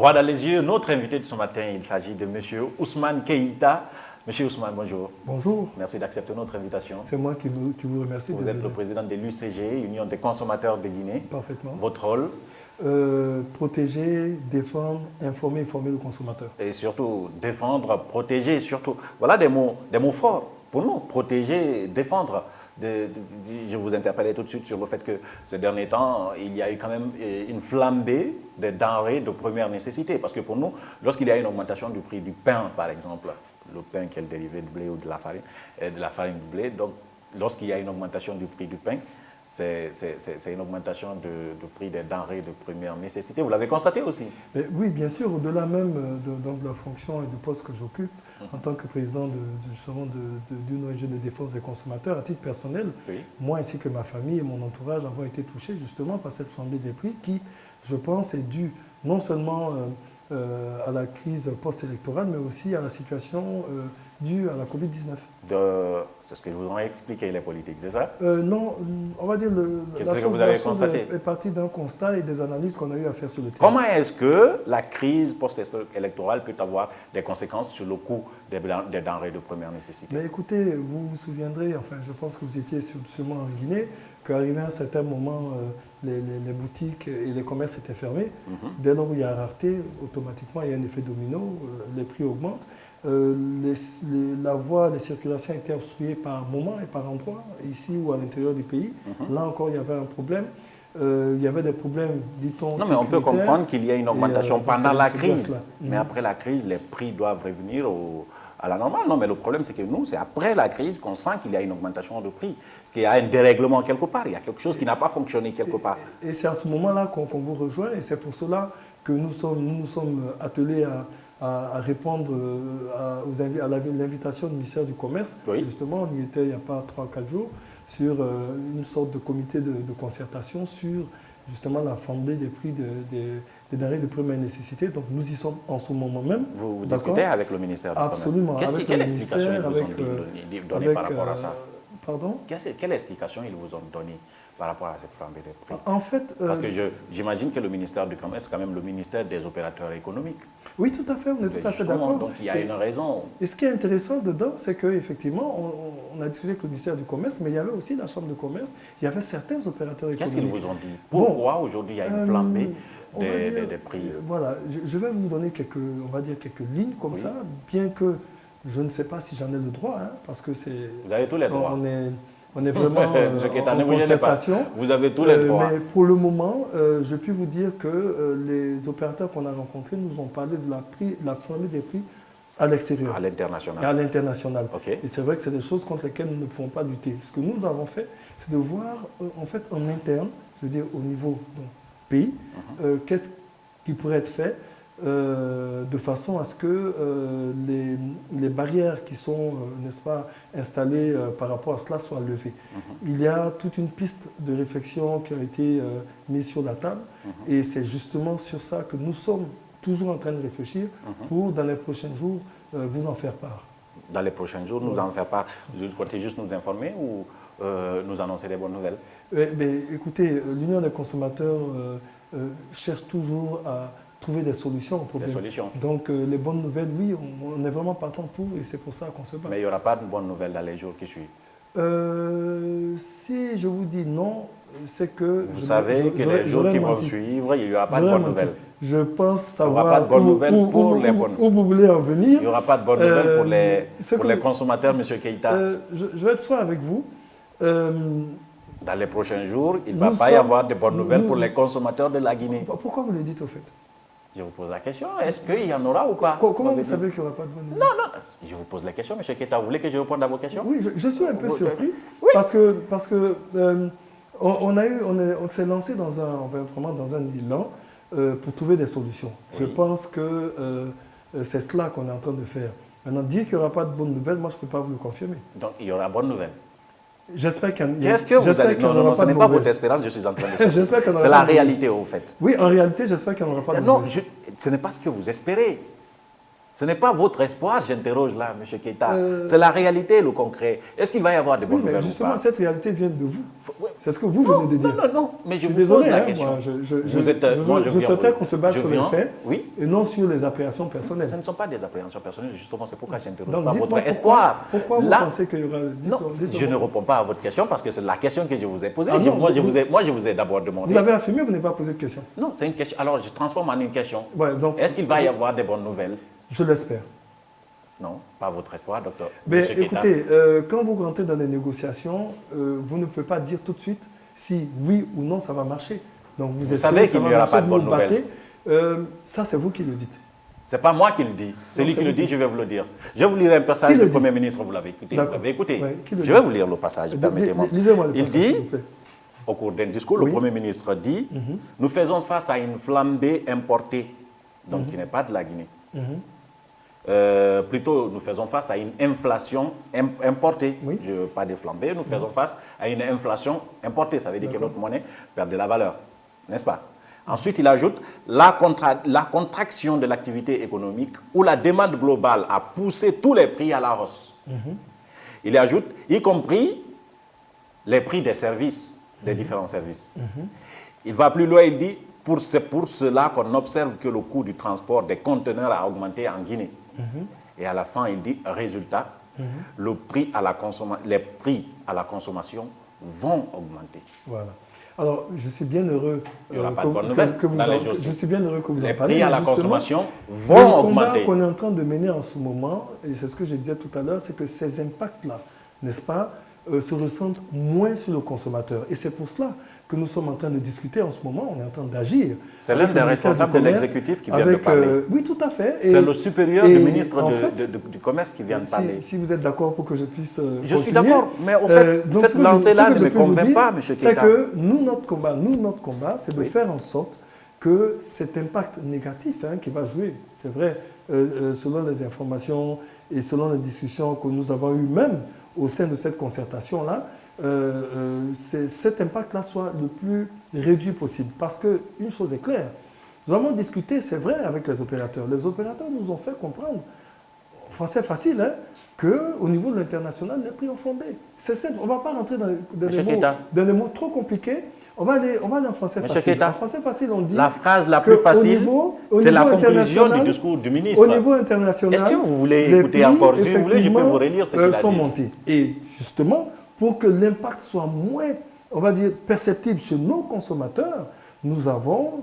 Droit dans les yeux, notre invité de ce matin, il s'agit de M. Ousmane Keïta. Monsieur Ousmane, bonjour. Bonjour. Merci d'accepter notre invitation. C'est moi qui vous remercie. Vous êtes le président de l'UCG, Union des consommateurs de Guinée. Parfaitement. Votre rôle? Protéger, défendre, informer et former le consommateur. Et surtout, défendre, protéger, surtout. Voilà des mots forts pour nous. Protéger, défendre. Je vous interpellais tout de suite sur le fait que ces derniers temps, il y a eu quand même une flambée des denrées de première nécessité. Parce que pour nous, lorsqu'il y a une augmentation du prix du pain, par exemple, le pain qui est le dérivé du blé ou de la farine du blé, donc lorsqu'il y a une augmentation du prix du pain, c'est une augmentation du prix des denrées de première nécessité. Vous l'avez constaté aussi? Mais oui, bien sûr, au-delà même de la fonction et du poste que j'occupe en tant que président d'une ONG de défense des consommateurs, à titre personnel, oui. Moi ainsi que ma famille et mon entourage avons été touchés justement par cette flambée des prix qui, je pense, est due non seulement à la crise post-électorale, mais aussi à la situation due à la Covid-19. C'est ce que je vous ai expliqué, les politiques, c'est ça? Non, on va dire la chose est partie d'un constat et des analyses qu'on a eu à faire sur le terrain. Comment est-ce que la crise post-électorale peut avoir des conséquences sur le coût des denrées de première nécessité? Mais écoutez, vous vous souviendrez, enfin je pense que vous étiez sûrement en Guinée, qu'arrivé à un certain moment, les boutiques et les commerces étaient fermés. Dès lors où il y a rareté, automatiquement il y a un effet domino, les prix augmentent. La voie de circulation était obstruée par moments et par endroits, ici ou à l'intérieur du pays. Là encore, il y avait un problème. Il y avait des problèmes, dit-on. Non, mais on peut comprendre qu'il y a une augmentation pendant la crise. Mais après la crise, les prix doivent revenir à la normale. Non, mais le problème, c'est que nous, c'est après la crise qu'on sent qu'il y a une augmentation de prix. Parce qu'il y a un dérèglement quelque part. Il y a quelque chose qui n'a pas fonctionné quelque part. Et c'est à ce moment-là qu'on vous rejoint. Et c'est pour cela que nous nous sommes attelés à répondre à l'invitation du ministère du Commerce. Oui. Justement, on y était il n'y a pas 3-4 jours, sur une sorte de comité de concertation sur justement la flambée des prix des denrées de première nécessité. Donc nous y sommes en ce moment même. Vous discutez avec le ministère du Commerce? Absolument. Quelle explication ils vous ont donnée par rapport à ça? Pardon? Quelle explication ils vous ont donnée par rapport à cette flambée des prix? En fait, parce que j'imagine que le ministère du Commerce, c'est quand même le ministère des opérateurs économiques. Oui, tout à fait, on est tout à fait d'accord. Donc il y a une raison. Et ce qui est intéressant dedans, c'est qu'effectivement, on a discuté avec le ministère du Commerce, mais il y avait aussi la Chambre de commerce, il y avait certains opérateurs économiques. Qu'est-ce qu'ils vous ont dit? Pourquoi aujourd'hui il y a une flambée des prix? Voilà, je vais vous donner quelques lignes comme ça, bien que je ne sais pas si j'en ai le droit, hein, parce que c'est... Vous avez tous les droits. On est vraiment en concertation. Vous avez tous les droits. Mais pour le moment, je puis vous dire que les opérateurs qu'on a rencontrés nous ont parlé de la flambée des prix à l'extérieur. À l'international. Et à l'international. Okay. Et c'est vrai que c'est des choses contre lesquelles nous ne pouvons pas lutter. Ce que nous avons fait, c'est de voir en fait en interne, je veux dire au niveau du pays, qu'est-ce qui pourrait être fait de façon à ce que les barrières qui sont, n'est-ce pas, installées par rapport à cela soient levées. Il y a toute une piste de réflexion qui a été mise sur la table et c'est justement sur ça que nous sommes toujours en train de réfléchir pour, dans les prochains jours, vous en faire part. Dans les prochains jours, nous en faire part. Vous comptez juste nous informer ou nous annoncer des bonnes nouvelles? Mais, écoutez, l'Union des consommateurs cherche toujours à trouver des solutions aux problèmes. Des solutions. Donc les bonnes nouvelles, oui, on est vraiment partant pour et c'est pour ça qu'on se bat. Mais il n'y aura pas de bonnes nouvelles dans les jours qui suivent? Si je vous dis non, c'est que... Vous savez que les jours qui vont suivre, il n'y aura pas de bonnes nouvelles. Je pense savoir il n'y aura pas de bonnes nouvelles pour les bonnes. Où vous voulez en venir. Il n'y aura pas de bonnes nouvelles pour les consommateurs, M. Keïta. Je vais être franc avec vous. Dans les prochains jours, il ne va pas y avoir de bonnes nouvelles pour les consommateurs de la Guinée. Pourquoi vous le dites au fait? Je vous pose la question, est-ce qu'il y en aura ou pas? Comment vous savez qu'il n'y aura pas de bonnes nouvelles? Non, je vous pose la question, M. Keïta. Vous voulez que je réponde à vos questions? Oui, je suis un peu surpris. Oui. Parce que on s'est lancé dans un élan pour trouver des solutions. Oui. Je pense que c'est cela qu'on est en train de faire. Maintenant, dire qu'il n'y aura pas de bonnes nouvelles, moi je ne peux pas vous le confirmer. Donc il y aura bonnes nouvelles? J'espère qu'il y en aura. Qu'est-ce que vous allez... Non, ce n'est pas votre espérance, je suis en train de dire. C'est la réalité, au fait. Oui, en réalité, j'espère qu'il n'y en aura pas de Non, ce n'est pas ce que vous espérez. Ce n'est pas votre espoir, j'interroge là, M. Keita. C'est la réalité, le concret. Est-ce qu'il va y avoir de bonnes nouvelles ou pas? Justement, cette réalité vient de vous. C'est ce que vous venez de dire. Non, mais je vous désolé, pose la question. Moi, je souhaiterais qu'on se base sur les faits et non sur les appréhensions personnelles. Ce ne sont pas des appréhensions personnelles, justement, c'est pourquoi je n'interroge pas votre espoir. Pourquoi vous pensez qu'il y aura... Non, je ne réponds pas à votre question parce que c'est la question que je vous ai posée. Moi, je vous ai d'abord demandé. Vous avez affirmé, vous n'avez pas posé de question. Non, c'est une question. Alors, je transforme en une question. Ouais, est-ce qu'il va y avoir des bonnes nouvelles? Je l'espère. Non, pas votre espoir, docteur. Écoutez, quand vous rentrez dans des négociations, vous ne pouvez pas dire tout de suite si oui ou non ça va marcher. Donc vous savez qu'il n'y aura pas de bonnes nouvelles. Ça, c'est vous qui le dites. Ce n'est pas moi qui le dis. C'est lui qui le dit, je vais vous le dire. Je vais vous lire un passage du Premier ministre, vous l'avez écouté. Vous l'avez écouté. Je vais vous lire le passage, permettez-moi. Il dit, au cours d'un discours, le Premier ministre dit, nous faisons face à une flambée importée, donc qui n'est pas de la Guinée. Plutôt, nous faisons face à une inflation importée. Pas de flambée, nous faisons face à une inflation importée. Ça veut dire que notre monnaie perd de la valeur, n'est-ce pas? Ensuite, il ajoute la contraction de l'activité économique où la demande globale a poussé tous les prix à la hausse. Il ajoute, y compris les prix des services, des différents services. Il va plus loin, il dit, c'est pour cela qu'on observe que le coût du transport des conteneurs a augmenté en Guinée. Et à la fin, il dit, résultat, les prix à la consommation vont augmenter. Voilà. Alors, je suis bien heureux que vous en parliez. Les prix à la consommation vont augmenter. Le combat qu'on est en train de mener en ce moment, et c'est ce que je disais tout à l'heure, c'est que ces impacts-là, n'est-ce pas, se ressentent moins sur le consommateur. Et c'est pour cela que nous sommes en train de discuter en ce moment, on est en train d'agir. C'est l'un des responsables de l'exécutif qui vient de parler. Oui, tout à fait. C'est le supérieur du ministre du Commerce qui vient de parler. Si vous êtes d'accord pour que je puisse Je suis d'accord, mais au fait, cette lancée-là ne me convainc pas, M. Keita. C'est que nous, notre combat, c'est de faire en sorte que cet impact négatif qui va jouer, c'est vrai, selon les informations et selon les discussions que nous avons eues même au sein de cette concertation-là, cet impact-là soit le plus réduit possible. Parce qu'une chose est claire, nous avons discuté, c'est vrai, avec les opérateurs. Les opérateurs nous ont fait comprendre, en français facile, qu'au niveau de l'international, les prix ont flambé. C'est simple, on ne va pas rentrer dans des mots trop compliqués. On va aller en français facile. En français facile, on dit... La phrase la plus facile, c'est la conclusion du discours du ministre. Au niveau international, est-ce que vous voulez écouter encore? Si vous voulez, je peux vous relire ce qu'il a dit. Sont montés. Et justement, pour que l'impact soit moins, on va dire, perceptible chez nos consommateurs, nous avons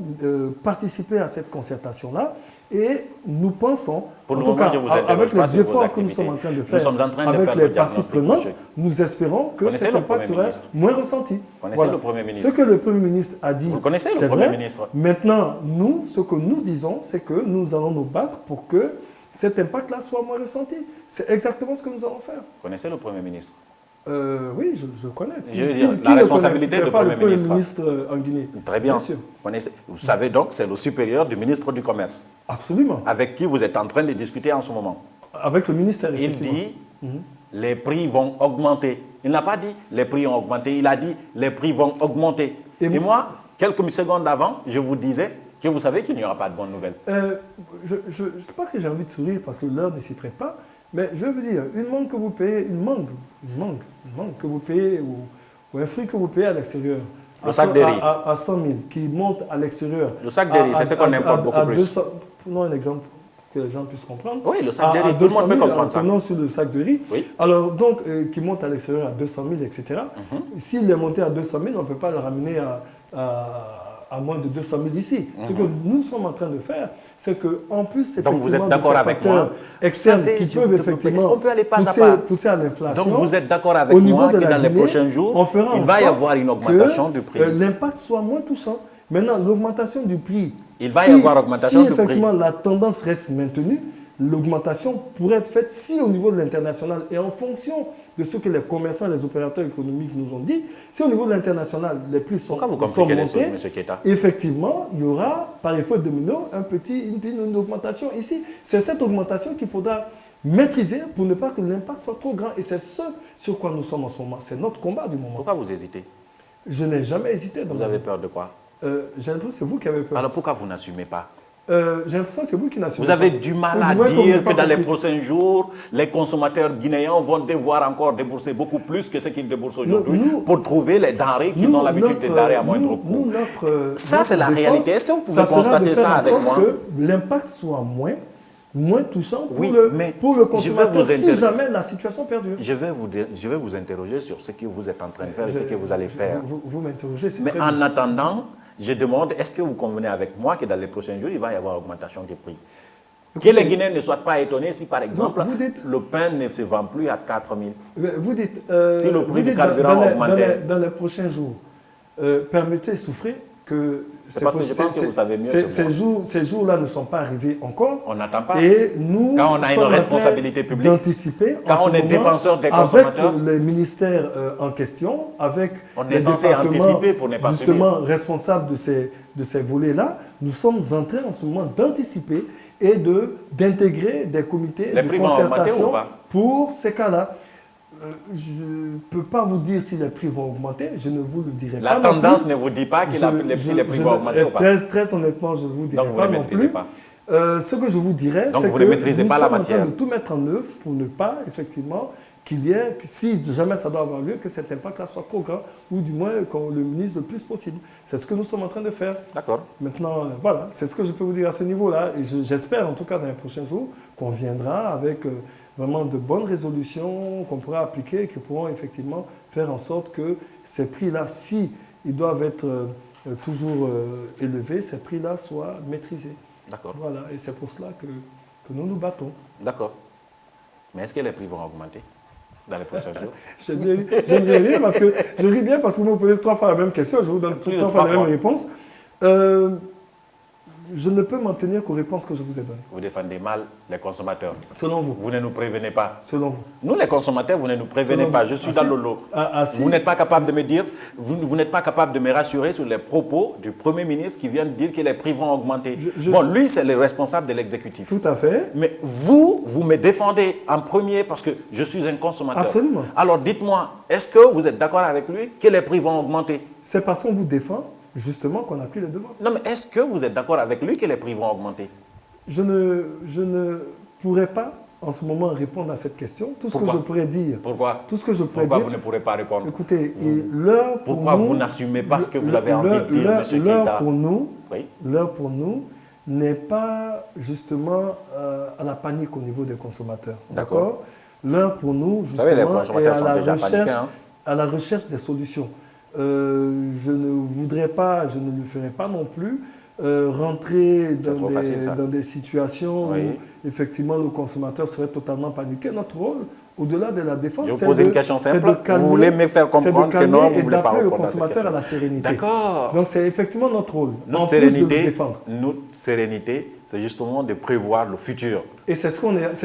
participé à cette concertation-là et nous pensons, en tout cas, avec les efforts que nous sommes en train de faire avec les parties prenantes, nous espérons que cet impact sera moins ressenti. Vous connaissez le Premier ministre? Ce que le Premier ministre a dit, vous connaissez le Premier ministre? Maintenant, nous, ce que nous disons, c'est que nous allons nous battre pour que cet impact-là soit moins ressenti. C'est exactement ce que nous allons faire. Vous connaissez le Premier ministre? Oui, je connais. Je veux dire, la responsabilité du Premier ministre en Guinée. Très bien. Sûr. Vous savez donc, c'est le supérieur du ministre du Commerce. Absolument. Avec qui vous êtes en train de discuter en ce moment. Avec le ministère, il dit, les prix vont augmenter. Il n'a pas dit, les prix ont augmenté. Il a dit, les prix vont augmenter. Et moi, quelques secondes avant, je vous disais que vous savez qu'il n'y aura pas de bonnes nouvelles. Je ne sais pas que j'ai envie de sourire parce que l'heure ne s'y prête pas. Mais je veux vous dire, une mangue que vous payez, une mangue que vous payez ou un fruit que vous payez à l'extérieur, le sac de riz à 100 000, qui monte à l'extérieur. Le sac de riz, c'est ce qu'on importe beaucoup plus. 200, prenons un exemple que les gens puissent comprendre. Oui, le sac de riz, tout le monde peut comprendre ça. Prenons sur le sac de riz. Oui. Alors, donc, qui monte à l'extérieur à 200 000, etc. S'il est monté à 200 000, on ne peut pas le ramener à moins de 200 000 ici. Ce que nous sommes en train de faire, c'est qu'en plus, effectivement, donc vous êtes d'accord avec moi, externes qui peuvent effectivement pousser à l'inflation. Donc vous êtes d'accord avec moi que dans les prochains jours, il va y avoir une augmentation du prix. L'impact soit moins touchant. Maintenant, l'augmentation du prix, il va y avoir augmentation du prix. Si effectivement la tendance reste maintenue, l'augmentation pourrait être faite si au niveau de l'international et en fonction de ce que les commerçants et les opérateurs économiques nous ont dit, si au niveau de l'international les prix sont montés, effectivement, il y aura par effet domino une augmentation ici. C'est cette augmentation qu'il faudra maîtriser pour ne pas que l'impact soit trop grand. Et c'est ce sur quoi nous sommes en ce moment. C'est notre combat du moment. Pourquoi vous hésitez? Je n'ai jamais hésité. Vous avez peur de quoi? J'ai l'impression que c'est vous qui avez peur. Alors pourquoi vous n'assumez pas? J'ai l'impression que c'est vous qui n'assumez Vous avez pas. du mal Ou à du moins, comme vous dire n'avez que pas dans les compris. prochains jours, les consommateurs guinéens vont devoir encore débourser beaucoup plus que ce qu'ils déboursent aujourd'hui Nous- pour trouver les denrées qu'ils ont l'habitude de denrées à moindre coût. Ça, c'est la défense, réalité. Est-ce que vous pouvez ça sera de constater faire ça en avec sorte moi? que l'impact soit moins touchant pour, Oui, le, mais pour le je vais consommateur vous si inter- jamais la situation perdure. Je vais vous interroger sur ce que vous êtes en train de faire et ce que vous allez faire. Vous m'interrogez, c'est Mais très en bien. attendant, je demande, est-ce que vous convenez avec moi que dans les prochains jours, il va y avoir augmentation des prix? Que Écoutez, les Guinéens ne soient pas étonnés si, par exemple, vous dites- le pain ne se vend plus à 4 000. Vous dites, Si le prix vous du dites carburant augmentait. dans les prochains jours, permettez, souffrez que C'est parce que je pense que vous savez mieux que moi. ces jours-là ne sont pas arrivés encore. On n'attend pas. Et nous, Quand on a une sommes en train responsabilité publique, d'anticiper quand en on ce est moment, défenseur des consommateurs, avec les ministères en question, avec on est les censé départements anticiper pour ne pas justement responsables de ces volets-là, nous sommes en train en ce moment d'anticiper et d'intégrer des comités Les de prix vont augmenter concertation ou pas? pour ces cas-là. Je ne peux pas vous dire si les prix vont augmenter, je ne vous le dirai La pas. non tendance plus. ne vous dit pas que si les prix Je vont ne- augmenter ou pas. Très honnêtement, je ne vous dirai Donc vous pas ne non maîtrisez plus. pas. Ce que je vous dirais, Donc c'est vous que ne maîtrisez nous pas la sommes en matière. train de tout mettre en œuvre pour ne pas, effectivement, qu'il y ait, si jamais ça doit avoir lieu, que cet impact-là soit trop grand, ou du moins qu'on le minimise le plus possible. C'est ce que nous sommes en train de faire. D'accord. Maintenant, voilà, c'est ce que je peux vous dire à ce niveau-là. Et j'espère, en tout cas, dans les prochains jours, qu'on viendra avec vraiment de bonnes résolutions qu'on pourra appliquer et qui pourront effectivement faire en sorte que ces prix-là, si ils doivent être toujours élevés, ces prix-là soient maîtrisés. D'accord. Voilà, et c'est pour cela que nous nous battons. D'accord. Mais est-ce que les prix vont augmenter dans les prochains jours? J'aime bien rire parce que je ris bien parce que vous me posez 3 fois la même question, je vous donne Plus de 3 fois la 3 même fois. réponse. Je ne peux m'en tenir qu'aux réponses que je vous ai données. Vous défendez mal les consommateurs. Selon vous. Vous ne nous prévenez pas. Selon vous. Nous, les consommateurs, vous ne nous prévenez Selon pas. vous. Je suis Ah, dans si. le lot. Si. Vous n'êtes pas capable de me dire, vous n'êtes pas capable de me rassurer sur les propos du Premier ministre qui vient de dire que les prix vont augmenter. Bon, lui, c'est le responsable de l'exécutif. Tout à fait. Mais vous me défendez en premier parce que je suis un consommateur. Absolument. Alors dites-moi, est-ce que vous êtes d'accord avec lui que les prix vont augmenter? C'est parce qu'on vous défend, justement, qu'on a pris les devants. Non, mais est-ce que vous êtes d'accord avec lui que les prix vont augmenter? Je ne pourrais pas, en ce moment, répondre à cette question. Tout ce que Pourquoi? je pourrais dire. Pourquoi? Tout ce que je pourrais Pourquoi dire. vous ne pourrez pas répondre? Écoutez, l'heure pour Pourquoi nous, vous n'assumez pas ce que vous avez envie de dire, M. Keïta? Oui. L'heure pour nous n'est pas justement à la panique au niveau des consommateurs. D'accord. L'heure pour nous, savez, les justement, est consommateurs à sont la, déjà recherche, paniqués, hein. à la recherche des solutions. Je ne voudrais pas, je ne le ferai pas non plus, rentrer trop facile, ça. dans des situations Oui. où effectivement le consommateur serait totalement paniqué. Notre rôle, au-delà de la défense, Je vous c'est pose de- une question c'est simple. de calmer- Vous voulez me faire c'est de comprendre que calmer non, vous et ne voulez pas d'appeler le répondre à cette consommateur à la question. sérénité. D'accord. Donc c'est effectivement notre rôle, en Notre plus de le sérénité, défendre. c'est justement de prévoir le futur. Et c'est ce qu'on est, en train Est-ce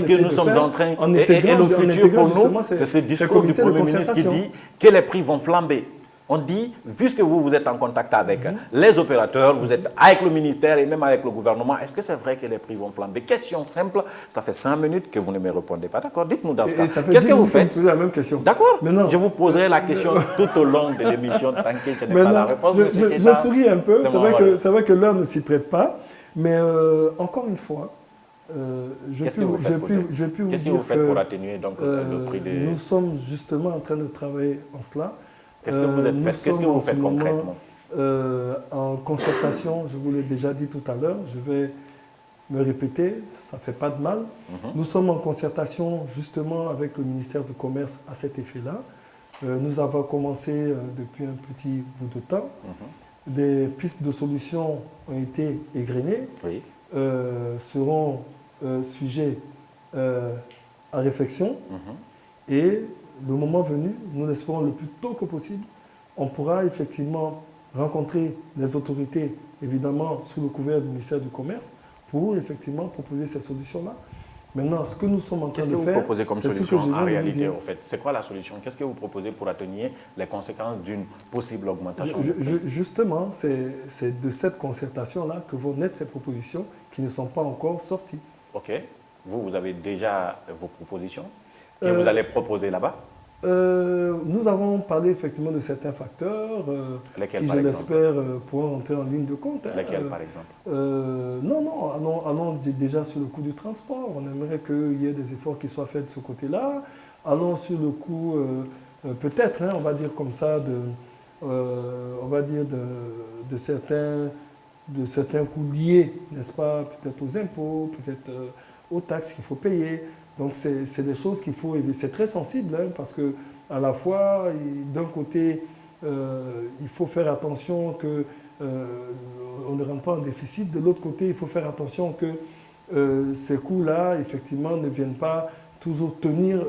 d'essayer que nous de sommes faire en train... en Et intégrant- le en futur intégrant pour justement nous, ces- c'est ce ces discours du comités de Premier ministre qui concertation. dit que les prix vont flamber. On dit, puisque vous êtes en contact avec les opérateurs, vous êtes avec le ministère et même avec le gouvernement, est-ce que c'est vrai que les prix vont flamber? Question simple, ça fait 5 minutes que vous ne me répondez pas. D'accord, dites-nous dans ce cas. Et ça fait Qu'est-ce 10 que vous minutes que faites? vous posez la même question. D'accord, Maintenant- je vous poserai la question tout au long de l'émission tant que je n'ai pas la Maintenant, réponse. je monsieur Keïta. souris un peu, C'est c'est mon vrai, rôle. c'est vrai que l'heure ne s'y prête pas, mais je Qu'est-ce que vous faites pour- peux vous Qu'est-ce que dire vous faites pour atténuer donc, le prix des... nous sommes justement en train de travailler en cela. Qu'est-ce que vous êtes Nous fait? Qu'est-ce que sommes vous en ce faites moment, concrètement? en concertation, je vous l'ai déjà dit tout à l'heure, je vais me répéter, ça ne fait pas de mal. Nous sommes en concertation justement avec le ministère du Commerce à cet effet-là. Nous avons commencé depuis un petit bout de temps. Des pistes de solutions ont été égrenées, Oui. seront sujets à réflexion. Et le moment venu, nous l'espérons le plus tôt que possible, on pourra effectivement rencontrer les autorités, évidemment sous le couvert du ministère du Commerce, pour effectivement proposer ces solutions-là. Maintenant, ce que nous sommes en train Qu'est-ce de que vous faire, proposez comme c'est ce que solution je viens en de vous réalité, dire. au fait? C'est quoi la solution? Qu'est-ce que vous proposez pour atténuer les conséquences d'une possible augmentation? Justement, c'est de cette concertation-là que vont naître ces propositions qui ne sont pas encore sorties. Ok. Vous avez déjà vos propositions que vous allez proposer là-bas? Nous avons parlé effectivement de certains facteurs Lesquels, qui, par je exemple? l'espère, pourront entrer en ligne de compte. Lesquels, par exemple? Non, allons déjà sur le coût du transport. On aimerait qu'il y ait des efforts qui soient faits de ce côté-là. Allons sur le coût, peut-être, on va dire comme ça, on va dire de certains coûts liés, n'est-ce pas, peut-être aux impôts, peut-être aux taxes qu'il faut payer. Donc c'est des choses qu'il faut éviter. C'est très sensible parce que à la fois, d'un côté, il faut faire attention que on ne rentre pas en déficit. De l'autre côté, il faut faire attention que ces coûts-là, effectivement, ne viennent pas toujours tenir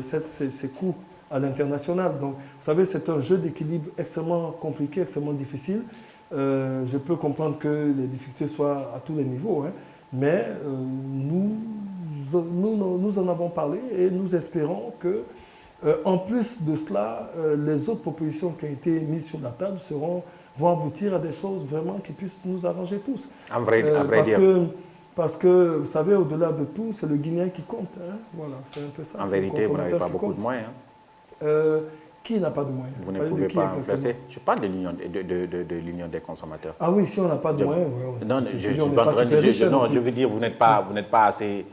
ces coûts à l'international. Donc, vous savez, c'est un jeu d'équilibre extrêmement compliqué, extrêmement difficile. Je peux comprendre que les difficultés soient à tous les niveaux, mais nous en avons parlé et nous espérons que, en plus de cela, les autres propositions qui ont été mises sur la table vont aboutir à des choses vraiment qui puissent nous arranger tous. À vrai dire. Parce que, vous savez, au-delà de tout, c'est le Guinéen qui compte. Voilà, c'est un peu ça. En vérité, vous n'avez pas beaucoup de moyens. Qui n'a pas de moyens? Vous ne pouvez pas influencer. Je parle de l'Union des consommateurs. Ah oui, si on n'a pas de moyens. Non, je veux dire, vous n'êtes pas assez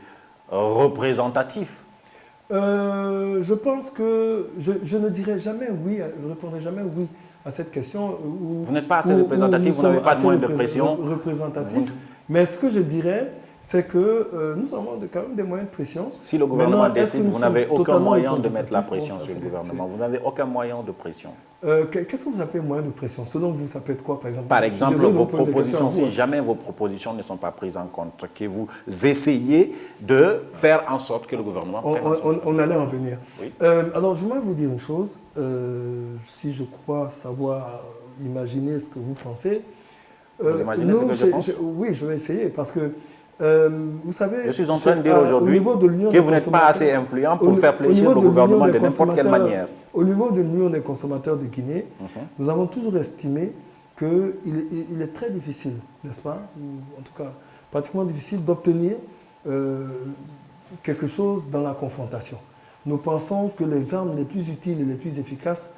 représentatif. Je pense que je ne dirai jamais oui, je ne répondrai jamais oui à cette question. Vous n'êtes pas assez représentatif, vous n'avez pas de moyens de pression. Mais ce que je dirais, c'est que nous avons quand même des moyens de pression. Si le gouvernement décide, vous n'avez aucun moyen de mettre la pression sur le gouvernement. Vous n'avez aucun moyen de pression. Qu'est-ce que vous appelez moyen de pression? Selon vous, ça peut être quoi, par exemple? Par exemple, vos propositions, si jamais vos propositions ne sont pas prises en compte, que vous essayez de faire en sorte que le gouvernement prenne en compte. On allait en venir. Oui. Alors, je voudrais vous dire une chose. Si je crois savoir imaginer ce que vous pensez. Vous imaginez ce que je pense? Oui, je vais essayer parce que, vous savez... Je suis en train de dire aujourd'hui que vous n'êtes pas assez influent pour faire fléchir le gouvernement de n'importe quelle manière. Au niveau de l'Union des consommateurs de Guinée, nous avons toujours estimé qu'il est très difficile, n'est-ce pas, ou en tout cas pratiquement difficile d'obtenir quelque chose dans la confrontation. Nous pensons que les armes les plus utiles et les plus efficaces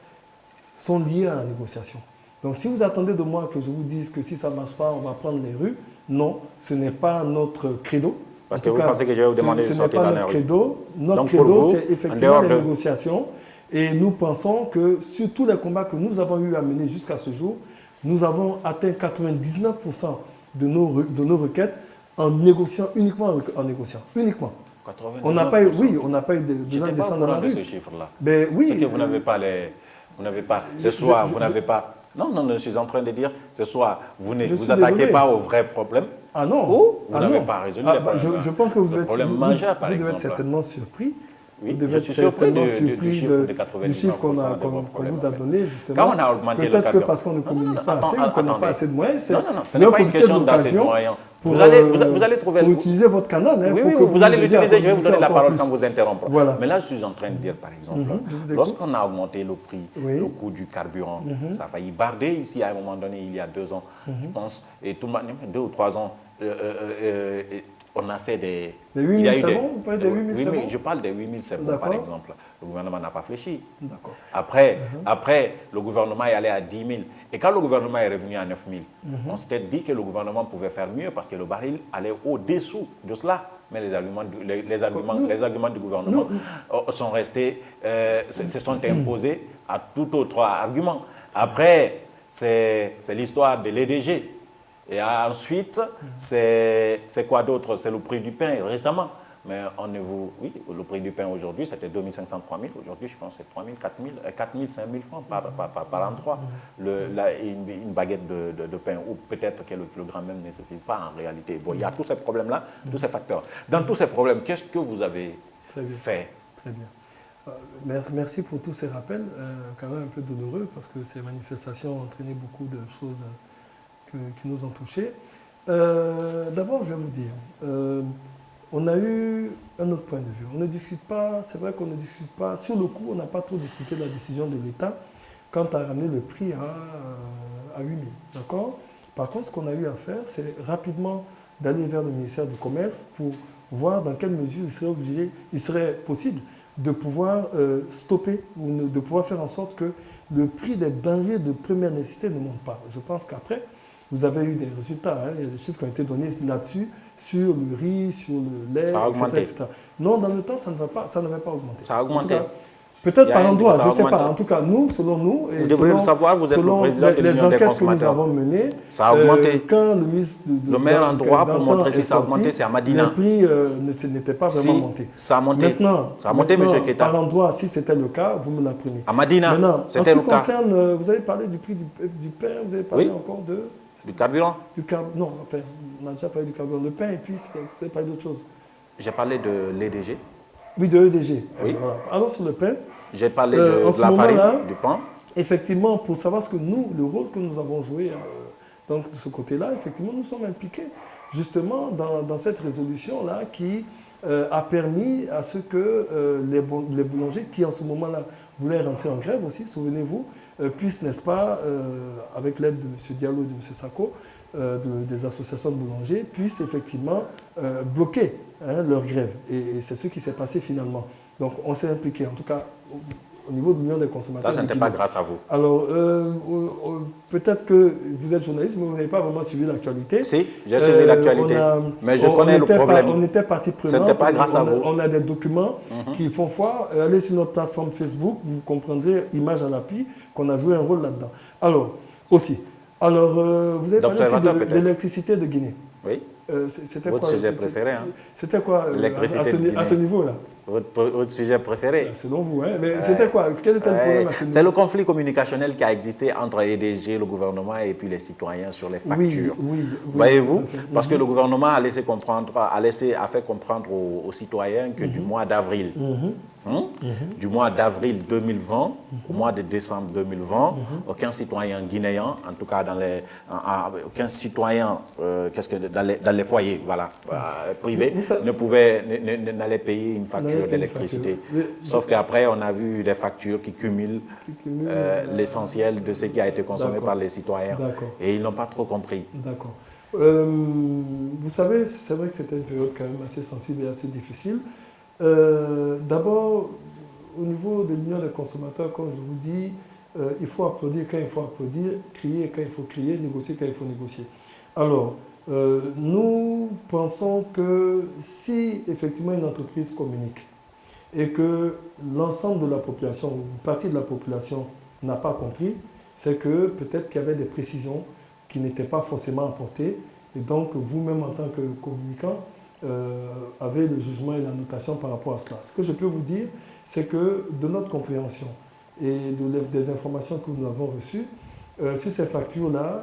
sont liées à la négociation. Donc si vous attendez de moi que je vous dise que si ça ne marche pas, on va prendre les rues, non, ce n'est pas notre credo. Parce que vous pensez que je vais vous demander de sortir dans la rue. Notre credo, c'est effectivement les négociations. Et nous pensons que sur tous les combats que nous avons eu à mener jusqu'à ce jour, nous avons atteint 99% de nos requêtes en négociant, uniquement en négociant. Uniquement. On n'a pas eu, besoin de descendre dans la rue. Je n'étais pas au courant de ce chiffre-là. Ben, oui, c'est que vous n'avez pas vous n'avez pas, ce soir, vous n'avez pas... Non, je suis en train de dire, ce soir, vous n'attaquez pas au vrai problème. Ah non. Ou vous n'avez pas résolu les problèmes. Je pense que vous devez être certainement surpris. Oui, je suis surpris du chiffre de 99% du chiffre qu'on vous a donné, justement. Quand on a augmenté le peut-être que parce qu'on ne communique pas assez, ou qu'on n'a pas assez de moyens. Non, ce n'est pas une question d'assez de moyens. Vous allez trouver pour utiliser votre canal. Oui, vous allez l'utiliser, je vais vous donner la parole sans vous interrompre. Voilà. Mais là, je suis en train de dire, par exemple, lorsqu'on a augmenté le prix, le coût du carburant, ça a failli barder ici à un moment donné, il y a 2 ans, je pense, et tout 2 ou 3 ans, on a fait des... Des 8 000, c'est bon? Vous parlez des 8 000, c'est bon? Oui, je parle des 8 000, c'est bon, par exemple. Le gouvernement n'a pas fléchi. D'accord. Après, le gouvernement est allé à 10 000. Et quand le gouvernement est revenu à 9 000, on s'était dit que le gouvernement pouvait faire mieux parce que le baril allait au-dessous de cela. Mais les arguments du gouvernement sont restés, se sont imposés à tout autre argument. Après, c'est l'histoire de l'EDG. Et ensuite, c'est quoi d'autre? C'est le prix du pain récemment. Mais oui, le prix du pain aujourd'hui, c'était 2 500, 3 000. Aujourd'hui, je pense que c'est 3 000, 4 000, 4 000, 5 000 francs par endroit. Une baguette de pain, ou peut-être que le kilogramme même ne suffit pas en réalité. Bon, il y a tous ces problèmes-là, tous ces facteurs. Dans tous ces problèmes, qu'est-ce que vous avez fait? Très bien. Merci pour tous ces rappels, quand même un peu douloureux, parce que ces manifestations ont entraîné beaucoup de choses qui nous ont touchés. D'abord, je vais vous dire, on a eu un autre point de vue. On ne discute pas, c'est vrai qu'on ne discute pas. Sur le coup, on n'a pas trop discuté de la décision de l'État quant à ramener le prix à 8 000. D'accord? Par contre, ce qu'on a eu à faire, c'est rapidement d'aller vers le ministère du Commerce pour voir dans quelle mesure il serait possible de pouvoir stopper ou de pouvoir faire en sorte que le prix des denrées de première nécessité ne monte pas. Je pense qu'après, vous avez eu des résultats, hein, il y a des chiffres qui ont été donnés là-dessus, sur le riz, sur le lait, ça a augmenté. etc. Non, dans le temps, ça n'avait pas augmenté. Ça a augmenté. Peut-être par endroit, je ne sais pas. En tout cas, nous, selon nous, vous devriez le savoir, vous êtes le président de l'Union des consommateurs. Les enquêtes que nous avons menées, ça a augmenté. Quand le ministre le meilleur endroit pour montrer si ça a augmenté, c'est à Madina. Les prix n'étaient pas vraiment montés. Ça a monté. Maintenant, ça a monté, M. Keita. Par endroit, si c'était le cas, vous me l'apprenez. À Madina, c'était le cas. En ce qui concerne, vous avez parlé du prix du pain, vous avez parlé encore de... Du carburant. Non, enfin, on a déjà parlé du carburant. Le pain, et puis, vous avez parlé d'autre chose. J'ai parlé de l'EDG. Oui, de l'EDG. Oui. Voilà. Alors, sur le pain... J'ai parlé de la farine, du pain. Effectivement, pour savoir ce que nous, le rôle que nous avons joué donc de ce côté-là, effectivement, nous sommes impliqués justement dans cette résolution-là qui a permis à ce que les boulangers qui en ce moment-là voulaient rentrer en grève aussi, souvenez-vous, puissent, n'est-ce pas, avec l'aide de M. Diallo et de M. Sako, des associations de boulangers, puissent effectivement bloquer leur grève. Et c'est ce qui s'est passé finalement. Donc, on s'est impliqué, en tout cas, au niveau de l'Union des consommateurs. Ça n'était pas grâce à vous. Alors, peut-être que vous êtes journaliste, mais vous n'avez pas vraiment suivi l'actualité. Si, j'ai suivi l'actualité. Mais je connais le problème. On était partie prenante. Ce n'était pas grâce à vous. On a des documents qui font foi. Allez sur notre plateforme Facebook, vous comprendrez, image à l'appui, qu'on a joué un rôle là-dedans. Alors, aussi. Alors, vous avez parlé aussi de l'électricité de Guinée. Oui. C'était votre sujet préféré. C'était quoi à ce niveau-là? Votre sujet préféré. Selon vous, hein? Mais c'était quoi? Quel était le problème à ce niveau? C'est le conflit communicationnel qui a existé entre EDG, le gouvernement, et puis les citoyens sur les factures. Oui, voyez-vous? Parce que le gouvernement a fait comprendre aux citoyens que du mois d'avril, du mois d'avril 2020 au mois de décembre 2020, aucun citoyen guinéen, en tout cas aucun citoyen dans les foyers privés n'allait payer une facture d'électricité. Sauf qu'après, on a vu des factures qui cumulent l'essentiel de ce qui a été consommé par les citoyens. Et ils n'ont pas trop compris. D'accord. Vous savez, c'est vrai que c'était une période quand même assez sensible et assez difficile. D'abord, au niveau de l'Union des consommateurs, comme je vous dis, il faut applaudir quand il faut applaudir, crier quand il faut crier, négocier quand il faut négocier. Alors, nous pensons que si effectivement une entreprise communique et que l'ensemble de la population, ou une partie de la population n'a pas compris, c'est que peut-être qu'il y avait des précisions qui n'étaient pas forcément apportées. Et donc, vous-même en tant que communicant, avez le jugement et la notation par rapport à cela. Ce que je peux vous dire, c'est que de notre compréhension et des informations que nous avons reçues, sur ces factures-là,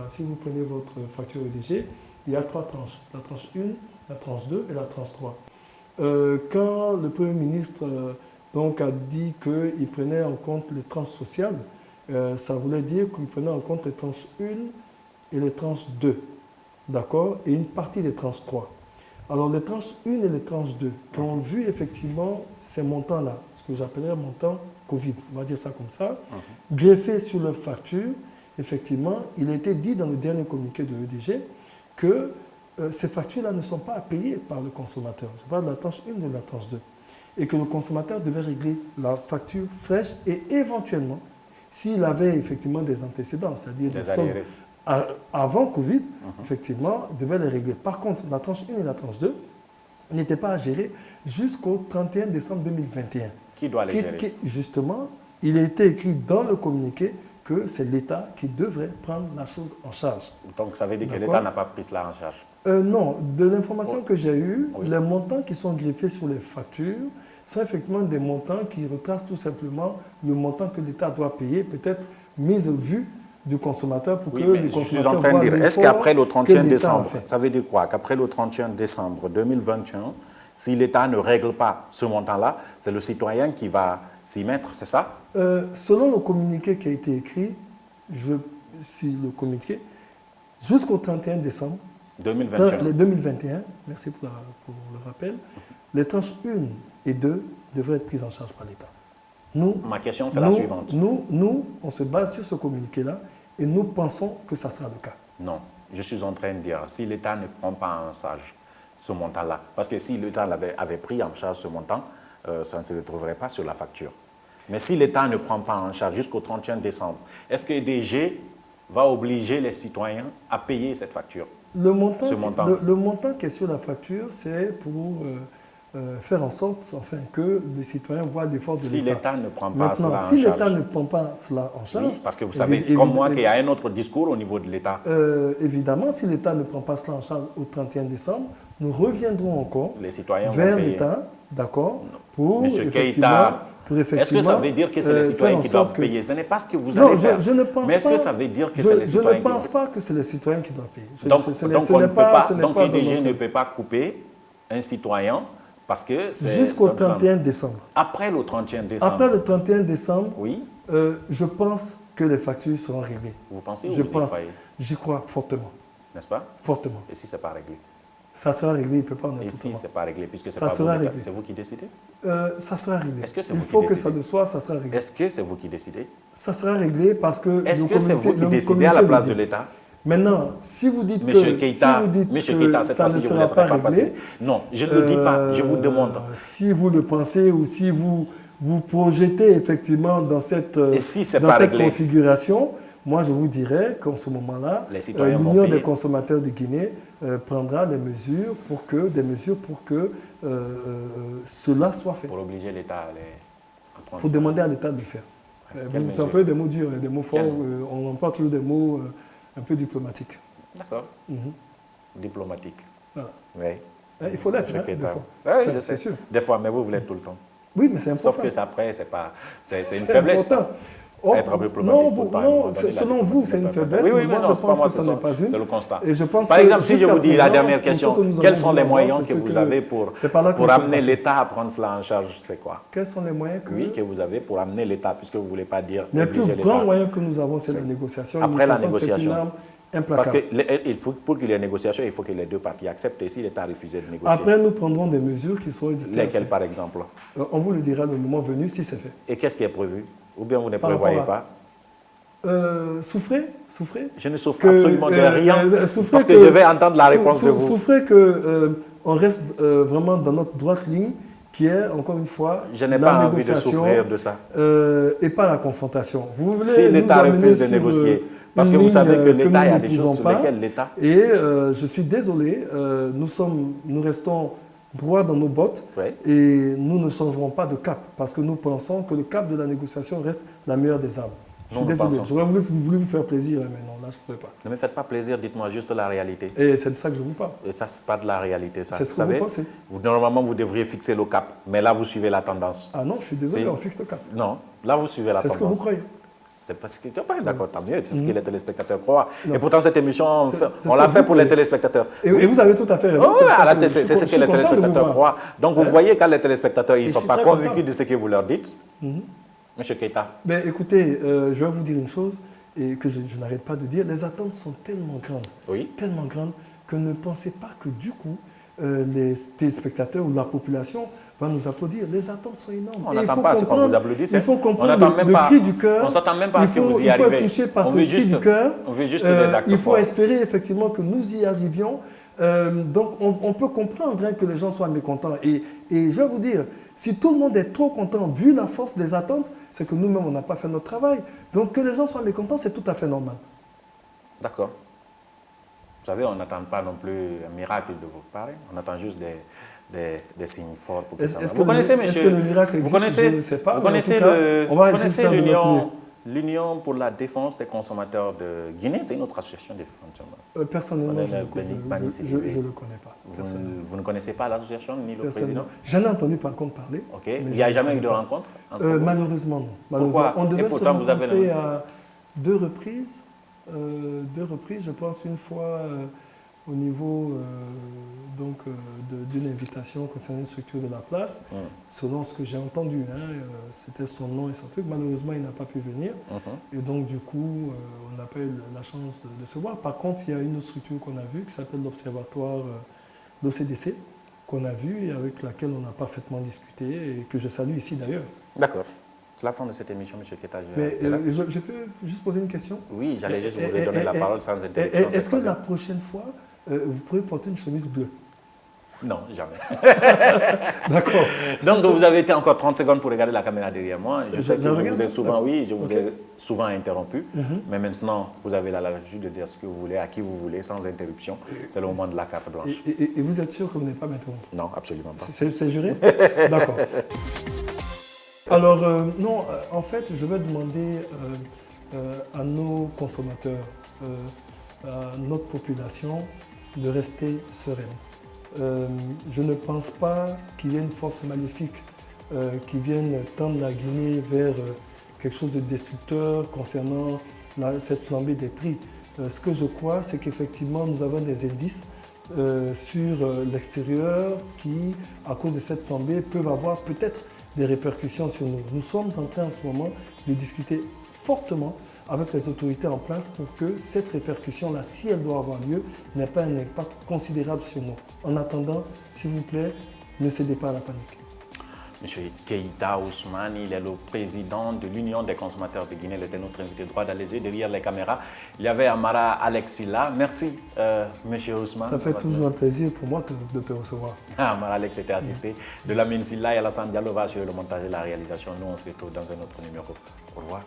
si vous prenez votre facture EDG, il y a 3 tranches. La tranche 1, la tranche 2 et la tranche 3. Quand le Premier ministre donc, a dit qu'il prenait en compte les tranches sociales, ça voulait dire qu'il prenait en compte les tranches 1 et les tranches 2. D'accord? Et une partie des tranches 3. Alors, les tranches 1 et les tranches 2, qui ont vu effectivement ces montants-là, ce que j'appellerais montant Covid, on va dire ça comme ça, greffés sur leurs factures, effectivement, il a été dit dans le dernier communiqué de l'EDG que ces factures-là ne sont pas à payer par le consommateur. Je parle de la tranche 1 et de la tranche 2. Et que le consommateur devait régler la facture fraîche et éventuellement, s'il avait effectivement des antécédents, c'est-à-dire des sommes avant Covid, effectivement, devait les régler. Par contre, la tranche 1 et la tranche 2 n'étaient pas à gérer jusqu'au 31 décembre 2021. Qui doit les gérer? Justement, il a été écrit dans le communiqué que c'est l'État qui devrait prendre la chose en charge. Donc, ça veut dire que l'État n'a pas pris cela en charge? Non. De l'information que j'ai eue, les montants qui sont greffés sur les factures sont effectivement des montants qui retracent tout simplement le montant que l'État doit payer, peut-être mis au vu du consommateur pour que le consommateur. Je suis en train de dire, est-ce qu'après le 31 décembre, ça veut dire quoi? Qu'après le 31 décembre 2021, si l'État ne règle pas ce montant-là, c'est le citoyen qui va s'y mettre, c'est ça? Selon le communiqué qui a été écrit, jusqu'au 31 décembre 2021, merci pour le rappel, les tranches 1 et 2 devraient être prises en charge par l'État. Ma question, c'est la suivante. Nous, on se base sur ce communiqué-là et nous pensons que ça sera le cas. Non, je suis en train de dire, si l'État ne prend pas en charge ce montant-là, parce que si l'État avait pris en charge ce montant, ça ne se retrouverait pas sur la facture. Mais si l'État ne prend pas en charge jusqu'au 31 décembre, est-ce que DG va obliger les citoyens à payer cette facture? Le montant, Ce montant. le montant qui est sur la facture, c'est pour faire en sorte que les citoyens voient l'effort de l'État. Si l'État ne prend pas cela en charge. Si l'État ne prend pas cela en charge... Oui, parce que vous savez, comme moi, qu'il y a un autre discours au niveau de l'État. Évidemment, si l'État ne prend pas cela en charge au 31 décembre, nous reviendrons encore les citoyens vers l'État, d'accord, pour Monsieur Keïta, est-ce que ça veut dire que c'est les citoyens qui doivent payer? Ce n'est pas ce que vous allez faire. Je ne pense pas. Mais est-ce que ça veut dire que c'est les citoyens qui doivent payer? Je ne pense pas que c'est les citoyens qui doivent payer. Donc, IDG ne peut pas couper un citoyen parce que c'est... Jusqu'au 31 décembre. Après le 31 décembre. Après le 31 décembre, oui. Je pense que les factures seront réglées. Vous pensez ou je vous pense, y croyez? J'y crois fortement. N'est-ce pas? Fortement. Et si ce n'est pas réglé? Ça sera réglé, il ne peut pas en être. Et si ce n'est pas réglé, puisque ça sera réglé. C'est vous qui décidez? Ça sera réglé. Est-ce que c'est il vous faut qui que décidez? ça le soit, ça sera réglé. Est-ce que c'est vous qui décidez? Ça sera réglé parce que... Est-ce que c'est vous qui décidez à la place de l'État? Maintenant, si vous dites Monsieur que, Keïta, si vous dites Monsieur que Keïta, cette ça ne fois-ci, je ne vous sera laisserai pas pas passer. réglé, Non, je ne le dis pas, je vous demande. Si vous le pensez ou si vous projetez effectivement dans cette, configuration, moi je vous dirais qu'en ce moment-là, l'Union des consommateurs de Guinée prendra des mesures pour que cela soit fait. Pour obliger l'État à aller... Pour demander à l'État de le faire. Vous employez des mots durs, des mots forts, on emploie toujours des mots un peu diplomatiques. D'accord. Diplomatique. Voilà. Oui. Il faut l'être, des fois. Oui, je sais. Sûr. Des fois, mais vous l'êtes tout le temps. Oui, mais c'est important. Sauf que après, c'est une faiblesse. Être diplomatique tout le temps. Non, selon vous, c'est une faiblesse. Oui, moi, je pense que ce n'est pas une. C'est le constat. Et je pense Par exemple, si je vous dis la dernière question, quels sont les moyens que vous avez pour amener l'État à prendre cela en charge? C'est quoi? Quels sont les moyens que vous avez pour amener l'État, puisque vous ne voulez pas dire le plus grand moyen que nous avons, c'est la négociation. Après la négociation. Parce que pour qu'il y ait négociation, il faut que les deux parties acceptent. Et si l'État a refusé de négocier. Après, nous prendrons des mesures qui seront édictées. Lesquelles, par exemple? On vous le dira le moment venu si c'est fait. Et qu'est-ce qui est prévu? Ou bien vous ne prévoyez pas? Souffrez. Je ne souffre absolument de rien. Parce que je vais entendre la réponse de vous. Souffrez qu'on reste vraiment dans notre droite ligne, qui est, encore une fois, je n'ai pas envie de souffrir de ça. Et pas la confrontation. Vous voulez si l'État refuse de négocier, parce que vous savez que l'État, il y a des choses sur lesquelles l'État... Et je suis désolé, nous restons droits dans nos bottes, et nous ne changerons pas de cap, parce que nous pensons que le cap de la négociation reste la meilleure des armes. Je suis désolé, j'aurais voulu vous faire plaisir, mais non, là, je ne pourrais pas. Ne me faites pas plaisir, dites-moi juste la réalité. Et c'est de ça que je vous parle. Et ça, ce n'est pas de la réalité, ça. C'est ce que vous pensez. Normalement, vous devriez fixer le cap, mais là, vous suivez la tendance. Ah non, je suis désolé, on fixe le cap. Non, là, vous suivez la tendance. C'est ce que vous croyez. C'est parce que tu n'es pas d'accord, tant mieux, c'est ce que les téléspectateurs croient. Et pourtant, cette émission, on l'a fait pour les téléspectateurs. Et vous avez tout à fait raison. C'est ce que les téléspectateurs croient. Donc, vous voyez, quand les téléspectateurs ne sont pas convaincus de ce que vous leur dites, Monsieur Keïta. Ben, écoutez, je vais vous dire une chose et que je n'arrête pas de dire. Les attentes sont tellement grandes, que ne pensez pas que du coup, les téléspectateurs ou la population va nous applaudir. Les attentes sont énormes. On n'attend pas à ce qu'on vous applaudisse. Il faut comprendre le cri du cœur. On ne s'attend même pas à ce que vous y arrivez. Il faut être touché par ce cri du cœur. On veut juste des actes Il faut espérer effectivement que nous y arrivions. Donc, on peut comprendre que les gens soient mécontents. Et je vais vous dire, si tout le monde est trop content, vu la force des attentes, c'est que nous-mêmes, on n'a pas fait notre travail. Donc, que les gens soient mécontents, c'est tout à fait normal. D'accord. Vous savez, on n'attend pas non plus un miracle de vous parler. On attend juste des signes forts pour que ça va. Vous connaissez, monsieur? Est-ce que le miracle existe? Vous connaissez, je ne sais pas. Vous connaissez l'Union pour la défense des consommateurs de Guinée? C'est une autre association de consommateurs. Personnellement, je ne le connais pas. Vous ne connaissez pas l'association ni le président? J'en ai entendu par contre parler. Ok. Il n'y a jamais eu de rencontre? Malheureusement, non. Pourquoi? On devait se rencontrer à 2 reprises. 2 reprises, je pense, une fois au niveau d'une invitation concernant une structure de la place. Selon ce que j'ai entendu, c'était son nom et son truc. Malheureusement, il n'a pas pu venir. Et donc, du coup, on n'a pas eu la chance de se voir. Par contre, il y a une autre structure qu'on a vue qui s'appelle l'Observatoire, l'OCDC, qu'on a vu et avec laquelle on a parfaitement discuté et que je salue ici d'ailleurs. D'accord. C'est la fin de cette émission, M. Keïta. Mais je peux juste poser une question? Oui, j'allais juste vous donner la parole sans interruption. Est-ce que la prochaine fois, vous pourrez porter une chemise bleue? Non, jamais. D'accord. Donc, vous avez été encore 30 secondes pour regarder la caméra derrière moi. Je sais que je vous regarde. ai souvent, oui, je vous Ok. ai souvent interrompu. Mais maintenant, vous avez la latitude de dire ce que vous voulez, à qui vous voulez, sans interruption. C'est le moment de la carte blanche. Et vous êtes sûr que vous n'êtes pas m'interrompre? Non, absolument pas. C'est juré? D'accord. Alors, non, en fait, je vais demander à nos consommateurs, à notre population, de rester sereine. Je ne pense pas qu'il y ait une force maléfique qui vienne tendre la Guinée vers quelque chose de destructeur concernant cette flambée des prix. Ce que je crois, c'est qu'effectivement, nous avons des indices sur l'extérieur qui, à cause de cette flambée, peuvent avoir peut-être des répercussions sur nous. Nous sommes en train en ce moment de discuter fortement avec les autorités en place pour que cette répercussion-là, si elle doit avoir lieu, n'ait pas un impact considérable sur nous. En attendant, s'il vous plaît, ne cédez pas à la panique. Monsieur Keïta Ousmane, il est le président de l'Union des consommateurs de Guinée. Il était notre invité droit dans les yeux, derrière les caméras. Il y avait Amara Alexis là. Merci, monsieur Ousmane. Ça fait toujours un plaisir pour moi de te recevoir. Amara Alex était assisté de Lamine Silla et Alassane Diallo va assurer le montage et la réalisation. Nous, on se retrouve dans un autre numéro. Au revoir.